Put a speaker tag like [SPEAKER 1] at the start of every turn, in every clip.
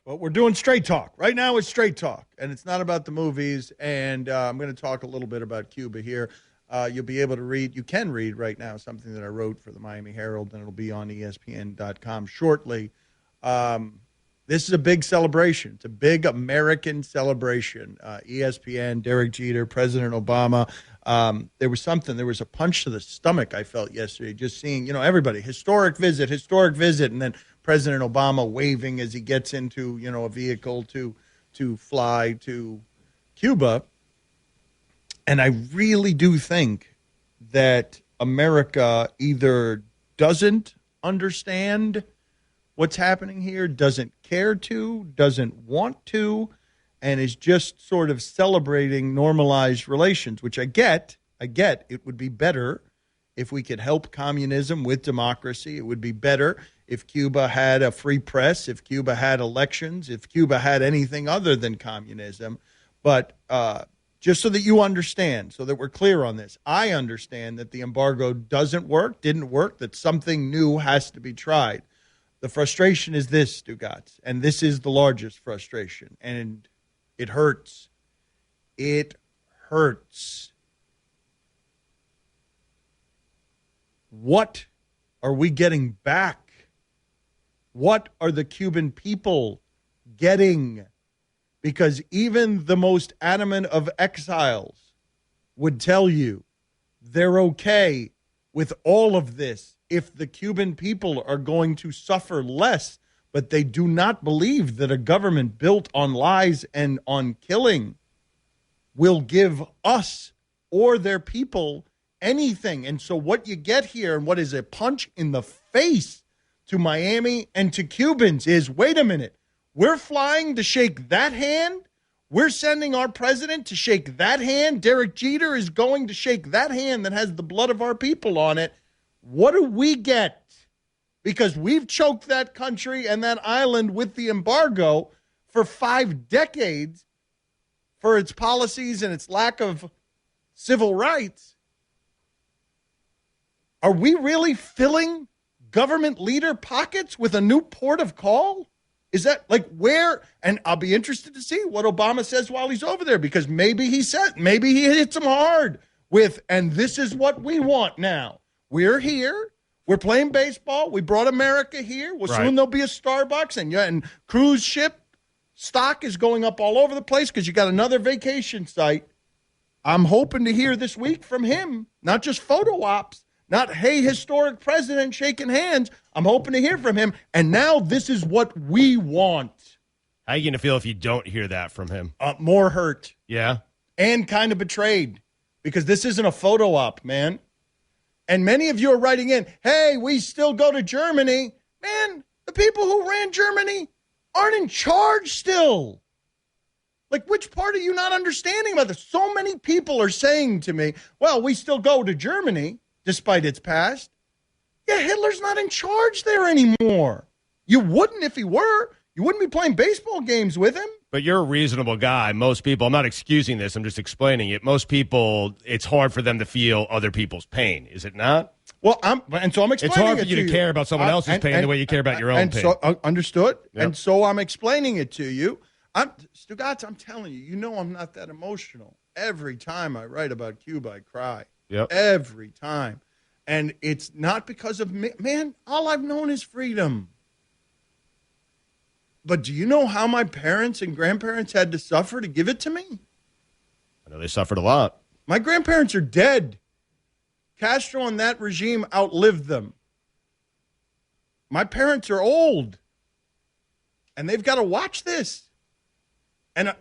[SPEAKER 1] But we're doing straight talk. Right now it's straight talk, and it's not about the movies, and I'm going to talk a little bit about Cuba here. You'll be able to read, you can read right now, something that I wrote for the Miami Herald, and it'll be on ESPN.com shortly. This is a big celebration. It's a big American celebration. ESPN, Derek Jeter, President Obama. There was a punch to the stomach I felt yesterday, just seeing, everybody, historic visit, and then President Obama waving as he gets into, a vehicle to fly to Cuba. And I really do think that America either doesn't understand what's happening here, doesn't care to, doesn't want to, and is just sort of celebrating normalized relations, which I get. It would be better if we could help communism with democracy. It would be better if Cuba had a free press, if Cuba had elections, if Cuba had anything other than communism. But just so that you understand, so that we're clear on this, I understand that the embargo didn't work, that something new has to be tried. The frustration is this, Stugotz, and this is the largest frustration, and it hurts. It hurts. What are we getting back? What are the Cuban people getting? Because even the most adamant of exiles would tell you they're okay with all of this if the Cuban people are going to suffer less, but they do not believe that a government built on lies and on killing will give us or their people anything. And so what you get here, and what is a punch in the face to Miami and to Cubans, is, wait a minute, we're flying to shake that hand? We're sending our president to shake that hand? Derek Jeter is going to shake that hand that has the blood of our people on it. What do we get? Because we've choked that country and that island with the embargo for 5 decades for its policies and its lack of civil rights. Are we really filling government leader pockets with a new port of call? Is that where? And I'll be interested to see what Obama says while he's over there, because maybe he hits him hard with, and this is what we want now. We're here. We're playing baseball. We brought America here. Well, soon there'll be a Starbucks, and cruise ship stock is going up all over the place because you got another vacation site. I'm hoping to hear this week from him, not just photo ops, not, hey, historic president shaking hands. I'm hoping to hear from him. And now this is what we want.
[SPEAKER 2] How are you going to feel if you don't hear that from him?
[SPEAKER 1] More hurt.
[SPEAKER 2] Yeah.
[SPEAKER 1] And kind of betrayed, because this isn't a photo op, man. And many of you are writing in, hey, we still go to Germany. Man, the people who ran Germany aren't in charge still. Which part are you not understanding about this? So many people are saying to me, well, we still go to Germany despite its past. Yeah, Hitler's not in charge there anymore. You wouldn't if he were. You wouldn't be playing baseball games with him.
[SPEAKER 2] But you're a reasonable guy. Most people, I'm not excusing this, I'm just explaining it. Most people, it's hard for them to feel other people's pain, is it not?
[SPEAKER 1] Well, I'm explaining it.
[SPEAKER 2] It's hard for you to care about someone else's pain the way you care about your own pain.
[SPEAKER 1] So, understood.
[SPEAKER 2] Yep.
[SPEAKER 1] And so I'm explaining it to you. Stugotz, I'm telling you, I'm not that emotional. Every time I write about Cuba, I cry.
[SPEAKER 2] Yep.
[SPEAKER 1] Every time. And it's not because of me. Man, all I've known is freedom. But do you know how my parents and grandparents had to suffer to give it to me?
[SPEAKER 2] I know they suffered a lot.
[SPEAKER 1] My grandparents are dead. Castro and that regime outlived them. My parents are old. And they've got to watch this. And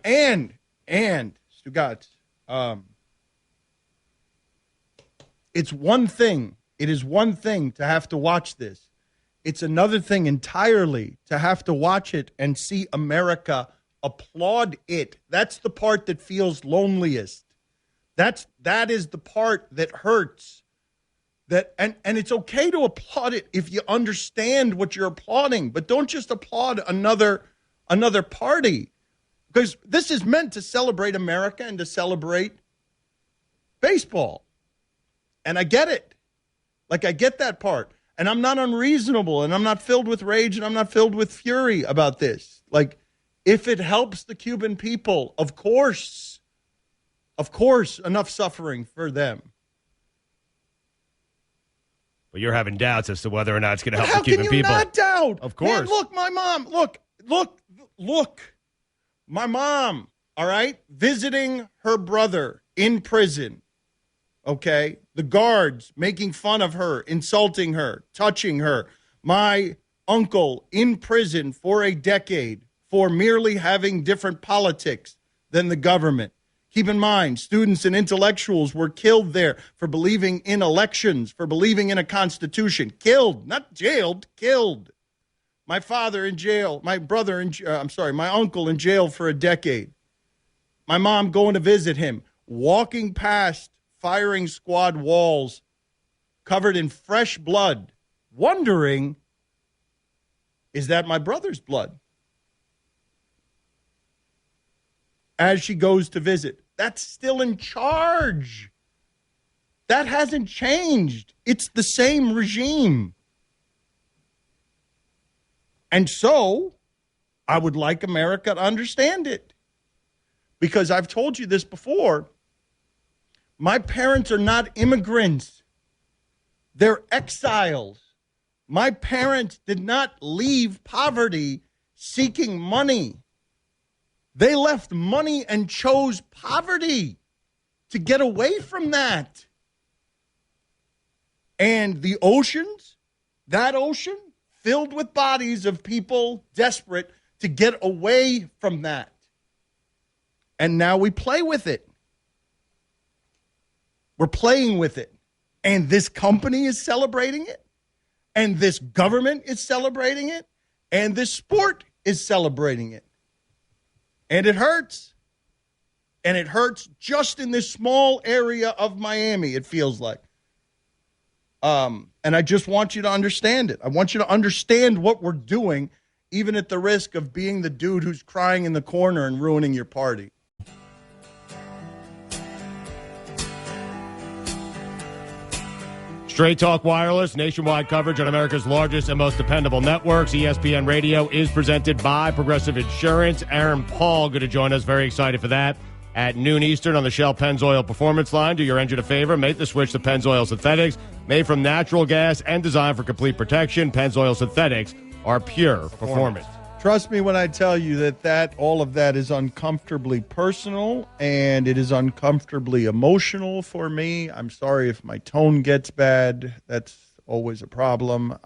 [SPEAKER 1] Stugotz, it's one thing. It is one thing to have to watch this. It's another thing entirely to have to watch it and see America applaud it. That's the part that feels loneliest. That is the part that hurts. And it's okay to applaud it if you understand what you're applauding, but don't just applaud another party, because this is meant to celebrate America and to celebrate baseball. And I get it. I get that part. And I'm not unreasonable, and I'm not filled with rage, and I'm not filled with fury about this. If it helps the Cuban people, of course, enough suffering for them.
[SPEAKER 2] But you're having doubts as to whether or not it's going to help
[SPEAKER 1] How
[SPEAKER 2] the Cuban
[SPEAKER 1] can you
[SPEAKER 2] people.
[SPEAKER 1] not doubt?
[SPEAKER 2] Of course.
[SPEAKER 1] Man, look, my mom. Look. My mom, all right, visiting her brother in prison. Okay? The guards making fun of her, insulting her, touching her. My uncle in prison for a decade for merely having different politics than the government. Keep in mind, students and intellectuals were killed there for believing in elections, for believing in a constitution. Killed, not jailed, killed. My father in jail, my uncle in jail for a decade. My mom going to visit him, walking past firing squad walls covered in fresh blood, wondering, is that my brother's blood? As she goes to visit. That's still in charge. That hasn't changed. It's the same regime. And so I would like America to understand it. Because I've told you this before. My parents are not immigrants. They're exiles. My parents did not leave poverty seeking money. They left money and chose poverty to get away from that. And the oceans, that ocean, filled with bodies of people desperate to get away from that. And now we play with it. We're playing with it. And this company is celebrating it. And this government is celebrating it. And this sport is celebrating it. And it hurts. And it hurts just in this small area of Miami, it feels like. And I just want you to understand it. I want you to understand what we're doing, even at the risk of being the dude who's crying in the corner and ruining your party.
[SPEAKER 2] Straight Talk Wireless, nationwide coverage on America's largest and most dependable networks. ESPN Radio is presented by Progressive Insurance. Aaron Paul going to join us. Very excited for that. At noon Eastern on the Shell Pennzoil Performance Line. Do your engine a favor. Make the switch to Pennzoil Synthetics. Made from natural gas and designed for complete protection. Pennzoil Synthetics are pure performance.
[SPEAKER 1] Trust me when I tell you that all of that is uncomfortably personal and it is uncomfortably emotional for me. I'm sorry if my tone gets bad. That's always a problem.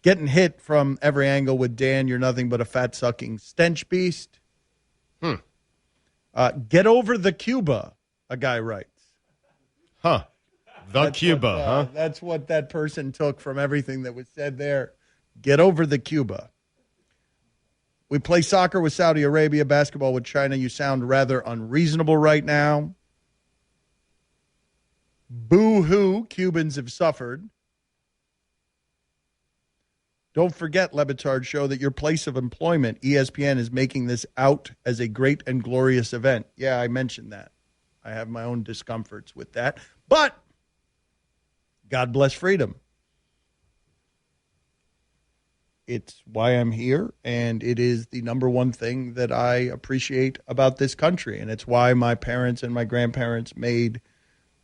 [SPEAKER 1] Getting hit from every angle with Dan, you're nothing but a fat-sucking stench beast. Get over the Cuba, a guy writes. That's what that person took from everything that was said there. Get over the Cuba. We play soccer with Saudi Arabia, basketball with China. You sound rather unreasonable right now. Boo-hoo, Cubans have suffered. Don't forget, Lebatard Show, that your place of employment, ESPN, is making this out as a great and glorious event. Yeah, I mentioned that. I have my own discomforts with that. But God bless freedom. It's why I'm here, and it is the number one thing that I appreciate about this country, and it's why my parents and my grandparents made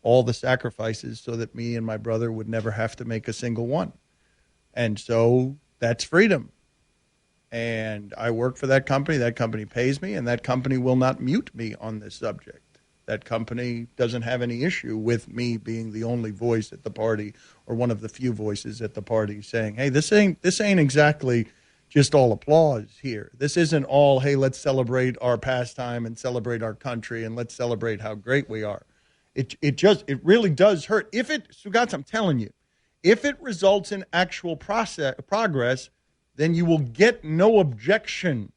[SPEAKER 1] all the sacrifices so that me and my brother would never have to make a single one. And so that's freedom. And I work for that company pays me, and that company will not mute me on this subject. That company doesn't have any issue with me being the only voice at the party or one of the few voices at the party saying, hey, this ain't exactly just all applause here. This isn't all, hey, let's celebrate our pastime and celebrate our country and let's celebrate how great we are. It really does hurt. Stugotz, I'm telling you, if it results in actual progress, then you will get no objection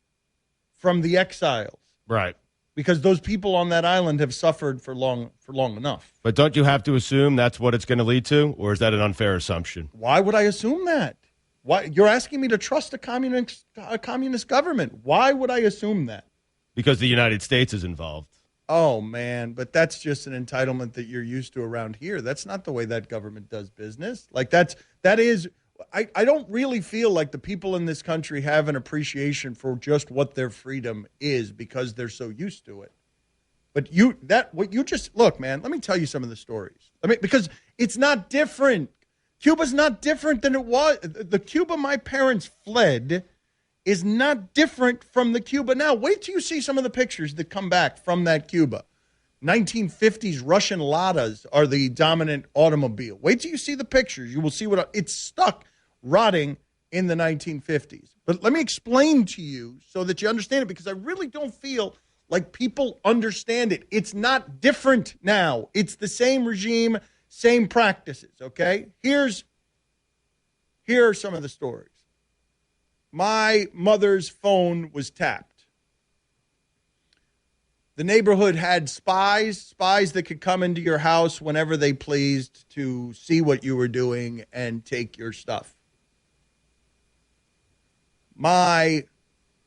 [SPEAKER 1] from the exiles.
[SPEAKER 2] Right.
[SPEAKER 1] Because those people on that island have suffered for long enough.
[SPEAKER 2] But don't you have to assume that's what it's going to lead to, or is that an unfair assumption?
[SPEAKER 1] Why would I assume that? Why you're asking me to trust a communist government? Why would I assume that?
[SPEAKER 2] Because the United States is involved.
[SPEAKER 1] Oh man, but that's just an entitlement that you're used to around here. That's not the way that government does business. Like that is I don't really feel like the people in this country have an appreciation for just what their freedom is because they're so used to it. But look, man, let me tell you some of the stories. Because it's not different. Cuba's not different than it was. The Cuba my parents fled is not different from the Cuba now. Wait till you see some of the pictures that come back from that Cuba. 1950s Russian Ladas are the dominant automobile. Wait till you see the pictures. You will see it's stuck rotting in the 1950s. But let me explain to you so that you understand it, because I really don't feel like people understand it. It's not different now. It's the same regime, same practices, okay? Here are some of the stories. My mother's phone was tapped. The neighborhood had spies that could come into your house whenever they pleased to see what you were doing and take your stuff. My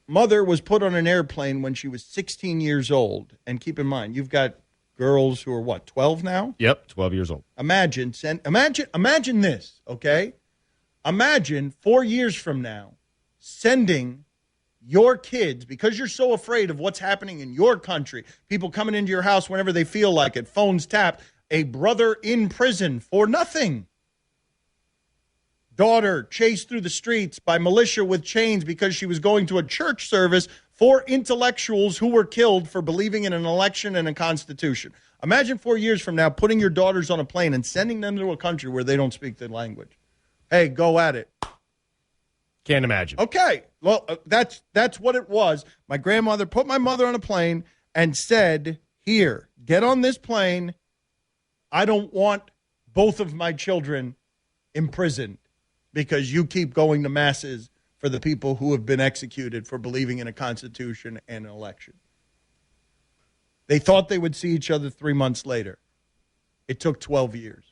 [SPEAKER 1] mother was put on an airplane when she was 16 years old. And keep in mind, you've got girls who are 12 now?
[SPEAKER 2] Yep, 12 years old.
[SPEAKER 1] Imagine this, okay? Imagine 4 years from now sending your kids, because you're so afraid of what's happening in your country, people coming into your house whenever they feel like it, phones tapped, a brother in prison for nothing. Daughter chased through the streets by militia with chains because she was going to a church service for intellectuals who were killed for believing in an election and a constitution. Imagine 4 years from now putting your daughters on a plane and sending them to a country where they don't speak the language. Hey, go at it.
[SPEAKER 2] Can't imagine.
[SPEAKER 1] Okay. Well, that's what it was. My grandmother put my mother on a plane and said, here, get on this plane. I don't want both of my children imprisoned because you keep going to masses for the people who have been executed for believing in a constitution and an election. They thought they would see each other 3 months later. It took 12 years.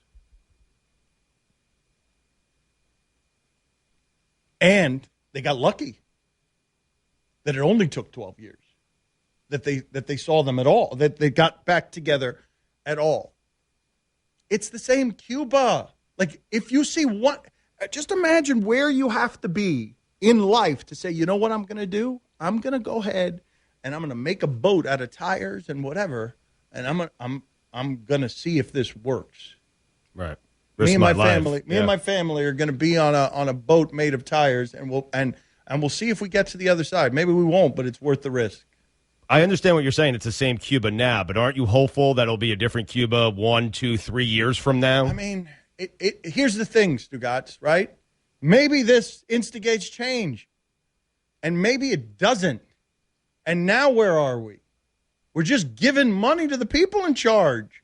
[SPEAKER 1] And they got lucky that it only took 12 years, that they saw them at all, that they got back together at all. It's the same Cuba. Like, if you see just imagine where you have to be in life to say, you know what I'm going to do? I'm going to go ahead and I'm going to make a boat out of tires and whatever, and I'm going to see if this works.
[SPEAKER 2] Right.
[SPEAKER 1] Me and my family are going to be on a boat made of tires, and we'll see if we get to the other side. Maybe we won't, but it's worth the risk.
[SPEAKER 2] I understand what you're saying. It's the same Cuba now, but aren't you hopeful that it'll be a different Cuba 1, 2, 3 years from now?
[SPEAKER 1] I mean, here's the thing, Stugotz, right? Maybe this instigates change, and maybe it doesn't. And now where are we? We're just giving money to the people in charge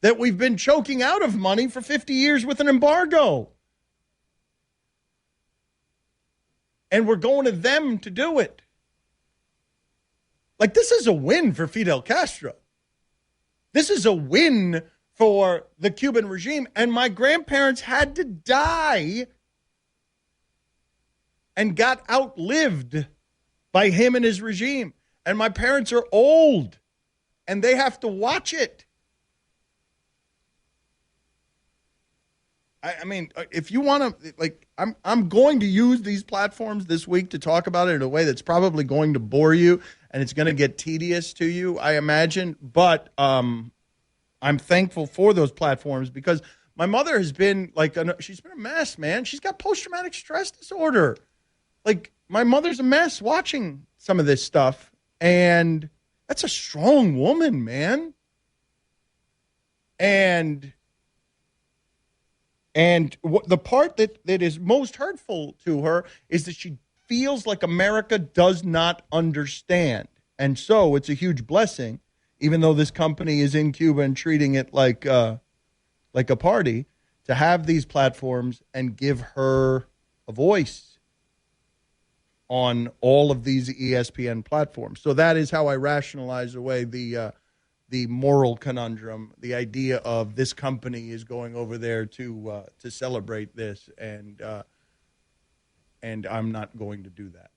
[SPEAKER 1] that we've been choking out of money for 50 years with an embargo. And we're going to them to do it. Like, this is a win for Fidel Castro. This is a win for the Cuban regime. And my grandparents had to die and got outlived by him and his regime. And my parents are old, and they have to watch it. I mean, if you want to, like, I'm going to use these platforms this week to talk about it in a way that's probably going to bore you, and it's going to get tedious to you, I imagine. But I'm thankful for those platforms because my mother has been she's been a mess, man. She's got post-traumatic stress disorder. Like, my mother's a mess watching some of this stuff, and that's a strong woman, man. And the part that is most hurtful to her is that she feels like America does not understand. And so it's a huge blessing, even though this company is in Cuba and treating it like a party, to have these platforms and give her a voice on all of these ESPN platforms. So that is how I rationalize away the moral conundrum, the idea of this company is going over there to celebrate this, and I'm not going to do that.